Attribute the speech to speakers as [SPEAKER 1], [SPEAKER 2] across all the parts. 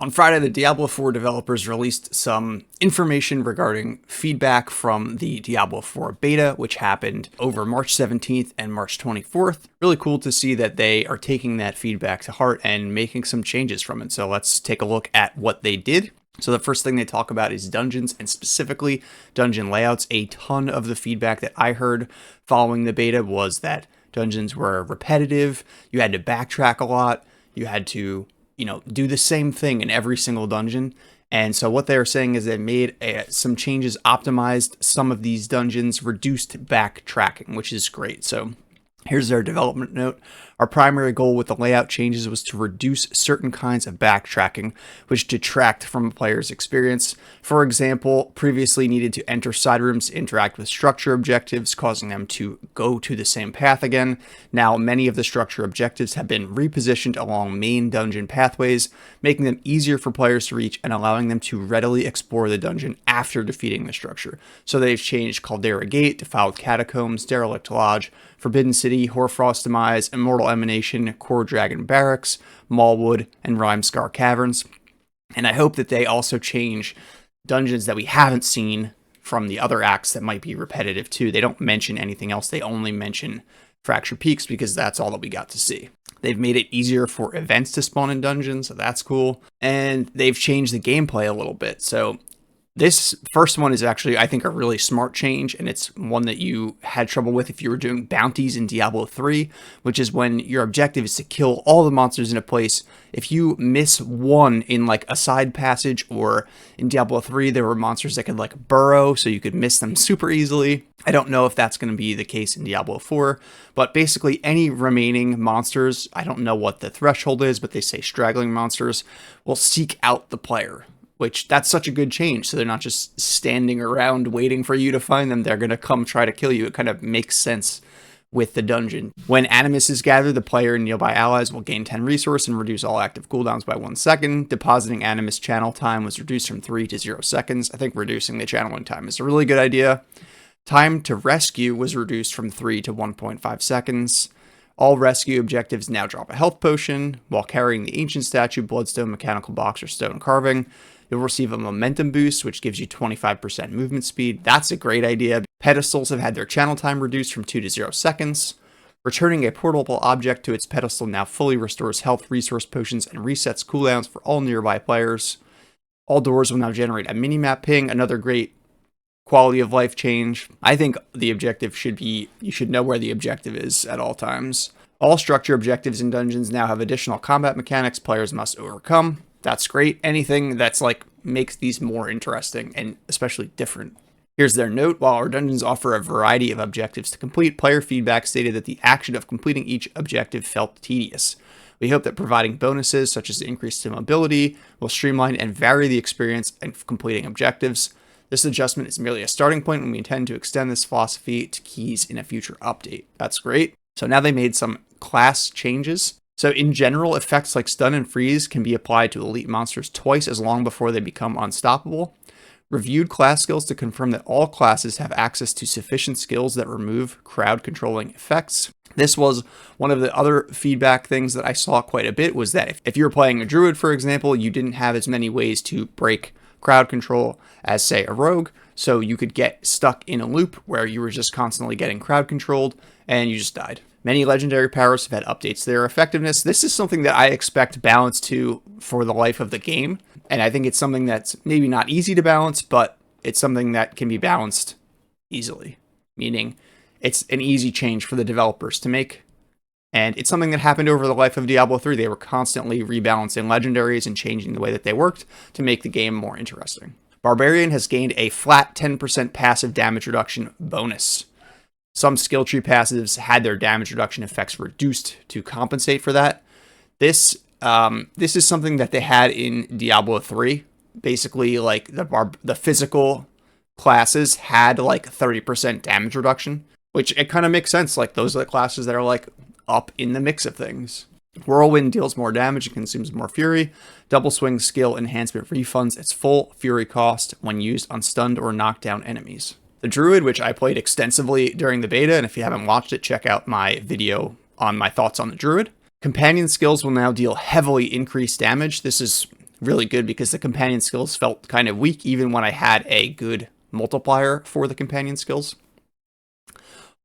[SPEAKER 1] On Friday, the Diablo 4 developers released some information regarding feedback from the Diablo 4 beta, which happened over March 17th and March 24th. Really cool to see that they are taking that feedback to heart and making some changes from it. So let's take a look at what they did. So the first thing they talk about is dungeons, and specifically dungeon layouts. A ton of the feedback that I heard following the beta was that dungeons were repetitive, you had to backtrack a lot, you had to do the same thing in every single dungeon. And so what they're saying is they made some changes, optimized some of these dungeons, reduced backtracking, which is great. So here's their development note. Our primary goal with the layout changes was to reduce certain kinds of backtracking, which detract from a player's experience. For example, previously needed to enter side rooms to interact with structure objectives, causing them to go to the same path again. Now, many of the structure objectives have been repositioned along main dungeon pathways, making them easier for players to reach and allowing them to readily explore the dungeon after defeating the structure. So they've changed Caldera Gate, Defiled Catacombs, Derelict Lodge, Forbidden City, Hoarfrost Demise, Immortal Emanation, Core Dragon Barracks, Mallwood, and Rhymescar Caverns. And I hope that they also change dungeons that we haven't seen from the other acts that might be repetitive too. They don't mention anything else. They only mention Fractured Peaks because that's all that we got to see. They've made it easier for events to spawn in dungeons, so that's cool. And they've changed the gameplay a little bit. So this first one is actually, I think, a really smart change, and it's one that you had trouble with if you were doing bounties in Diablo 3, which is when your objective is to kill all the monsters in a place. If you miss one in like a side passage, or in Diablo 3, there were monsters that could like burrow, so you could miss them super easily. I don't know if that's going to be the case in Diablo 4, but basically any remaining monsters, I don't know what the threshold is, but they say straggling monsters, will seek out the player. Which, that's such a good change. So they're not just standing around waiting for you to find them. They're going to come try to kill you. It kind of makes sense with the dungeon. When Animus is gathered, the player and nearby allies will gain 10 resource and reduce all active cooldowns by 1 second. Depositing Animus channel time was reduced from 3 to 0 seconds. I think reducing the channeling time is a really good idea. Time to rescue was reduced from 3 to 1.5 seconds. All rescue objectives now drop a health potion. While carrying the ancient statue, bloodstone, mechanical box, or stone carving, you'll receive a momentum boost, which gives you 25% movement speed. That's a great idea. Pedestals have had their channel time reduced from 2 to 0 seconds. Returning a portable object to its pedestal now fully restores health, resource potions, and resets cooldowns for all nearby players. All doors will now generate a minimap ping, another great quality of life change. I think the objective should be, you should know where the objective is at all times. All structure objectives in dungeons now have additional combat mechanics players must overcome. That's great. Anything that's like makes these more interesting and especially different. Here's their note. While our dungeons offer a variety of objectives to complete, player feedback stated that the action of completing each objective felt tedious. We hope that providing bonuses such as increased mobility will streamline and vary the experience of completing objectives. This adjustment is merely a starting point, and we intend to extend this philosophy to keys in a future update. That's great. So now they made some class changes. So in general, effects like stun and freeze can be applied to elite monsters twice as long before they become unstoppable. Reviewed class skills to confirm that all classes have access to sufficient skills that remove crowd controlling effects. This was one of the other feedback things that I saw quite a bit, was that if you were playing a druid, for example, you didn't have as many ways to break crowd control as, say, a rogue. So you could get stuck in a loop where you were just constantly getting crowd controlled and you just died. Many legendary powers have had updates to their effectiveness. This is something that I expect balance to for the life of the game. And I think it's something that's maybe not easy to balance, but it's something that can be balanced easily. Meaning it's an easy change for the developers to make. And it's something that happened over the life of Diablo 3. They were constantly rebalancing legendaries and changing the way that they worked to make the game more interesting. Barbarian has gained a flat 10% passive damage reduction bonus. Some skill tree passives had their damage reduction effects reduced to compensate for that. This is something that they had in Diablo 3. Basically, like the physical classes had like 30% damage reduction, which it kind of makes sense. Like those are the classes that are like up in the mix of things. Whirlwind deals more damage and consumes more fury. Double Swing skill enhancement refunds its full fury cost when used on stunned or knocked down enemies. The Druid, which I played extensively during the beta, and if you haven't watched it, check out my video on my thoughts on the Druid. Companion skills will now deal heavily increased damage. This is really good because the companion skills felt kind of weak even when I had a good multiplier for the companion skills.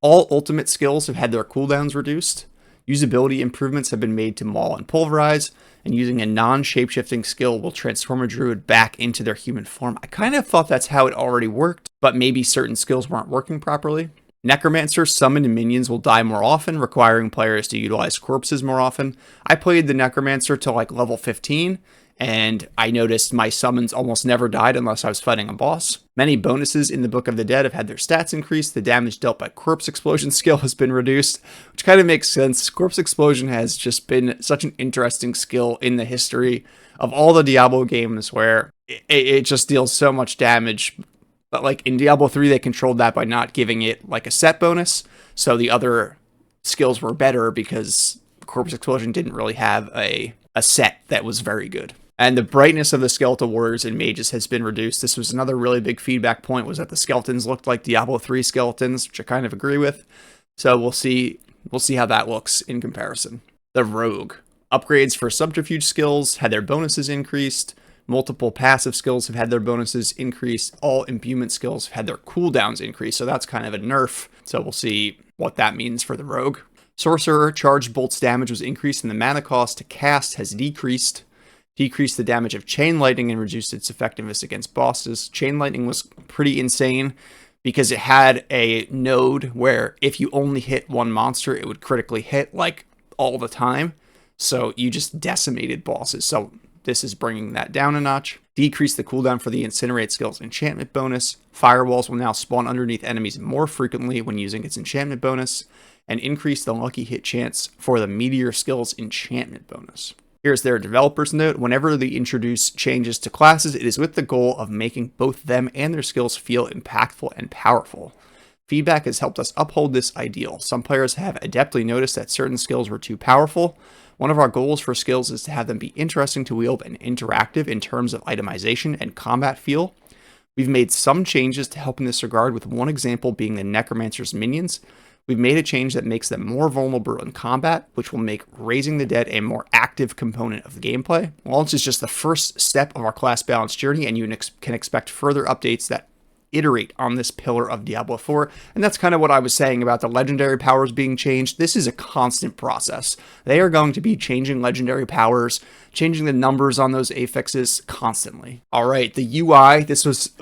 [SPEAKER 1] All ultimate skills have had their cooldowns reduced. Usability improvements have been made to maul and pulverize, and using a non-shapeshifting skill will transform a druid back into their human form. I kind of thought that's how it already worked, but maybe certain skills weren't working properly. Necromancer summoned minions will die more often, requiring players to utilize corpses more often. I played the Necromancer till like level 15, and I noticed my summons almost never died unless I was fighting a boss. Many bonuses in the Book of the Dead have had their stats increased. The damage dealt by Corpse Explosion skill has been reduced, which kind of makes sense. Corpse Explosion has just been such an interesting skill in the history of all the Diablo games where it just deals so much damage. But like in Diablo 3, they controlled that by not giving it like a set bonus. So the other skills were better because Corpse Explosion didn't really have a set that was very good. And the brightness of the skeletal warriors and mages has been reduced. This was another really big feedback point, was that the skeletons looked like Diablo 3 skeletons, which I kind of agree with. So we'll see how that looks in comparison. The rogue. Upgrades for subterfuge skills had their bonuses increased. Multiple passive skills have had their bonuses increased. All imbuement skills have had their cooldowns increased. So that's kind of a nerf. So we'll see what that means for the rogue. Sorcerer charged bolts damage was increased, and the mana cost to cast has decreased the damage of Chain Lightning and reduced its effectiveness against bosses. Chain Lightning was pretty insane because it had a node where if you only hit one monster, it would critically hit like all the time. So you just decimated bosses. So this is bringing that down a notch. Decrease the cooldown for the Incinerate skill's enchantment bonus. Firewalls will now spawn underneath enemies more frequently when using its enchantment bonus. And increase the lucky hit chance for the Meteor skill's enchantment bonus. Here's their developer's note. Whenever they introduce changes to classes, it is with the goal of making both them and their skills feel impactful and powerful. Feedback has helped us uphold this ideal. Some players have adeptly noticed that certain skills were too powerful. One of our goals for skills is to have them be interesting to wield and interactive in terms of itemization and combat feel. We've made some changes to help in this regard, with one example being the Necromancer's minions. We've made a change that makes them more vulnerable in combat, which will make Raising the Dead a more active component of the gameplay. Launch is just the first step of our class balance journey, and you can expect further updates that iterate on this pillar of Diablo 4. And that's kind of what I was saying about the legendary powers being changed. This is a constant process. They are going to be changing legendary powers, changing the numbers on those affixes constantly. All right, the UI, this was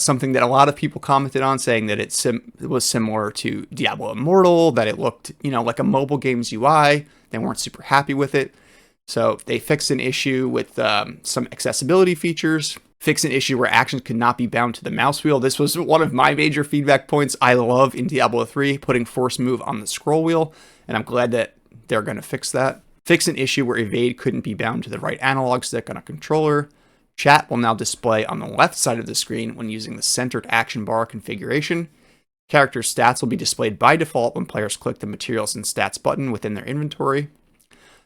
[SPEAKER 1] something that a lot of people commented on, saying that it was similar to Diablo Immortal, that it looked, like a mobile game's UI. They weren't super happy with it. So they fixed an issue with some accessibility features. Fix an issue where actions could not be bound to the mouse wheel. This was one of my major feedback points. I love in Diablo 3 putting force move on the scroll wheel, and I'm glad that they're going to fix that. Fix an issue where evade couldn't be bound to the right analog stick on a controller. Chat will now display on the left side of the screen when using the centered action bar configuration. Character stats will be displayed by default when players click the materials and stats button within their inventory.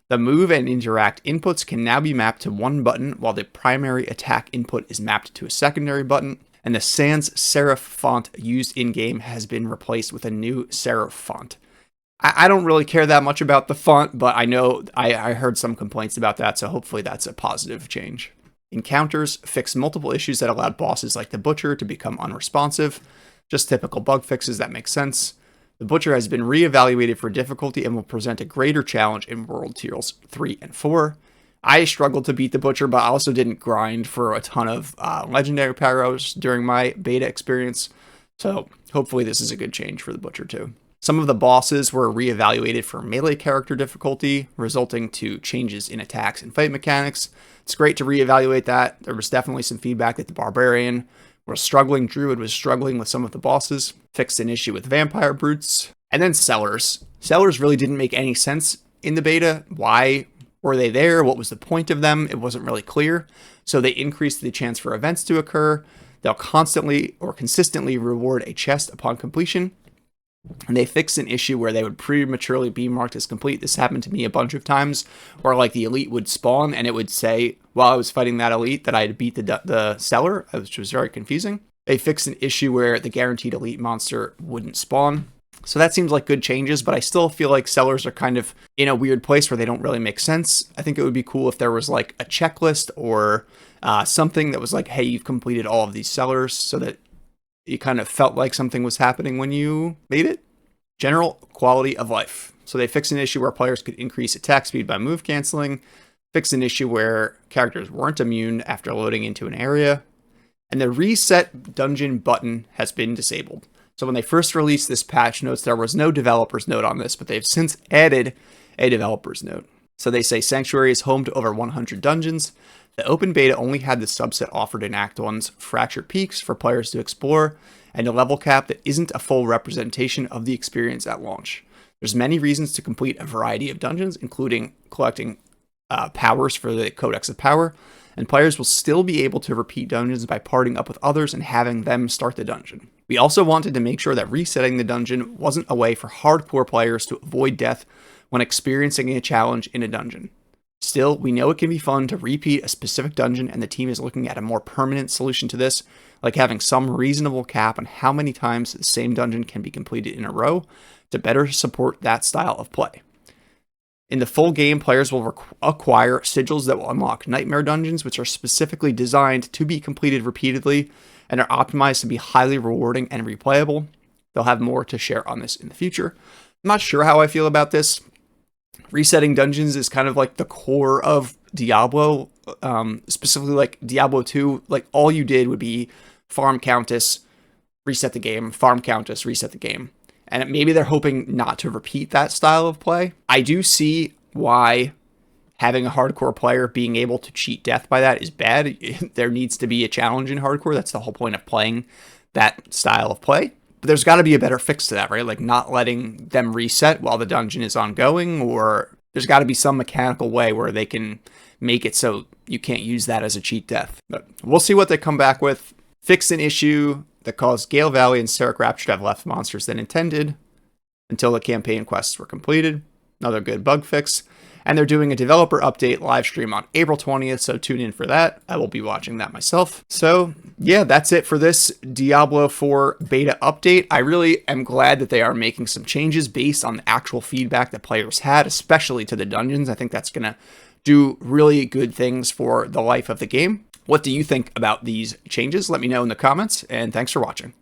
[SPEAKER 1] The move and interact inputs can now be mapped to one button, while the primary attack input is mapped to a secondary button. And the sans serif font used in-game has been replaced with a new serif font. I don't really care that much about the font, but I know I heard some complaints about that, so hopefully that's a positive change. Encounters fix multiple issues that allowed bosses like the Butcher to become unresponsive. Just typical bug fixes that make sense. The Butcher has been re-evaluated for difficulty and will present a greater challenge in World Tiers 3 and 4. I struggled to beat the Butcher, but I also didn't grind for a ton of legendary powers during my beta experience, so hopefully this is a good change for the Butcher too. Some of the bosses were re-evaluated for melee character difficulty, resulting to changes in attacks and fight mechanics. It's great to re-evaluate that. There was definitely some feedback that the Barbarian Druid was struggling with some of the bosses, fixed an issue with vampire brutes, and then sellers. Sellers really didn't make any sense in the beta. Why were they there? What was the point of them? It wasn't really clear. So they increased the chance for events to occur. They'll constantly or consistently reward a chest upon completion. And they fixed an issue where they would prematurely be marked as complete. This happened to me a bunch of times, where like the elite would spawn and it would say while I was fighting that elite that I had beat the seller, which was very confusing. They fixed an issue where the guaranteed elite monster wouldn't spawn. So that seems like good changes, but I still feel like sellers are kind of in a weird place where they don't really make sense. I think it would be cool if there was like a checklist or something that was like, hey, you've completed all of these cellars, so that you kind of felt like something was happening when you made it. General quality of life. So they fixed an issue where players could increase attack speed by move canceling, fixed an issue where characters weren't immune after loading into an area, and the reset dungeon button has been disabled. So when they first released this patch notes, there was no developer's note on this, but they've since added a developer's note. So they say Sanctuary is home to over 100 dungeons. The open beta only had the subset offered in Act 1's Fractured Peaks for players to explore, and a level cap that isn't a full representation of the experience at launch. There's many reasons to complete a variety of dungeons, including collecting powers for the Codex of Power, and players will still be able to repeat dungeons by partying up with others and having them start the dungeon. We also wanted to make sure that resetting the dungeon wasn't a way for hardcore players to avoid death when experiencing a challenge in a dungeon. Still, we know it can be fun to repeat a specific dungeon, and the team is looking at a more permanent solution to this, like having some reasonable cap on how many times the same dungeon can be completed in a row to better support that style of play. In the full game, players will acquire sigils that will unlock nightmare dungeons, which are specifically designed to be completed repeatedly and are optimized to be highly rewarding and replayable. They'll have more to share on this in the future. I'm not sure how I feel about this. Resetting dungeons is kind of like the core of Diablo, specifically like Diablo 2. Like all you did would be farm Countess, reset the game, farm Countess, reset the game. And maybe they're hoping not to repeat that style of play. I do see why having a hardcore player being able to cheat death by that is bad. There needs to be a challenge in hardcore. That's the whole point of playing that style of play. But there's got to be a better fix to that, right? Like not letting them reset while the dungeon is ongoing, or there's got to be some mechanical way where they can make it so you can't use that as a cheat death. But we'll see what they come back with. Fix an issue that caused Gale Valley and Sarek Rapture to have less monsters than intended until the campaign quests were completed. Another good bug fix. And they're doing a developer update live stream on April 20th, so tune in for that. I will be watching that myself. So yeah, that's it for this Diablo 4 beta update. I really am glad that they are making some changes based on the actual feedback that players had, especially to the dungeons. I think that's going to do really good things for the life of the game. What do you think about these changes? Let me know in the comments, and thanks for watching.